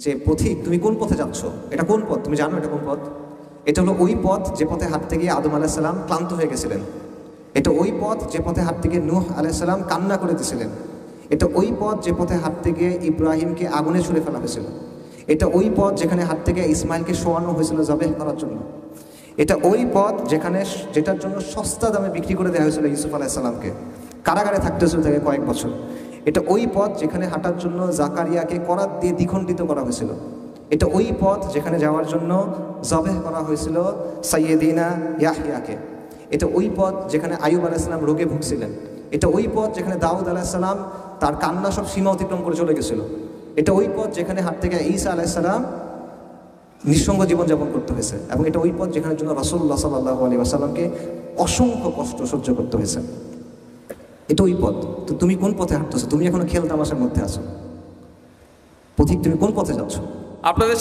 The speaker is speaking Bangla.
যে পথিক তুমি কোন পথে যাচ্ছ, এটা কোন পথ, তুমি জানো এটা কোন পথ? এটা হলো ওই পথ যে পথে হাঁটতে গিয়ে আদম আলাইহিস সালাম ক্লান্ত হয়ে গেছিলেন। এটা ওই পথ যে পথে হাঁটতে গিয়ে নূহ আলাইহিস সালাম কান্না করে দিয়েছিলেন। এটা ওই পথ যে পথে হাঁটতে গিয়ে ইব্রাহিমকে আগুনে ছুঁড়ে ফেলা হয়েছিল। এটা ওই পথ যেখানে হাঁটতে গিয়ে ইসমাইলকে শোয়ানো হয়েছিল জবেহ করার জন্য। এটা ওই পথ যেটার জন্য সস্তা দামে বিক্রি করে দেওয়া হয়েছিল ইউসুফ আলাইহিস সালামকে, কারাগারে থাকতে হয়েছিল তাকে কয়েক বছর। এটা ওই পথ যেখানে হাঁটার জন্য জাকারিয়াকে করাত দিয়ে দ্বিখণ্ডিত করা হয়েছিল। এটা ওই পথ যেখানে যাওয়ার জন্য জবেহ করা হয়েছিল সাইয়েদিনা ইয়াহইয়াকে। এটা ওই পথ যেখানে আইয়ুব আলাইহিস সালাম রোগে ভুগছিলেন। এটা ওই পথ যেখানে দাউদ আলাইহিস সালাম তার কান্না সব সীমা অতিক্রম করে চলে গেছিল। এটা ওই পথ যেখানে হাঁটতে গিয়ে ঈসা আলাইহিস সালাম নিঃসঙ্গ জীবনযাপন করতে হয়েছে। এবং এটা ওই পথ যেখানের জন্য রাসূলুল্লাহ সাল্লাল্লাহু আলাইহি ওয়াসাল্লামকে অসংখ্য কষ্ট সহ্য করতে হয়েছে। এটা ওই পথ। তো তুমি কোন পথে হাঁটতেছো? তুমি এখনো খেল তামাশার মধ্যে আছো। পথিক, তুমি কোন পথে যাচ্ছ? আপনাদের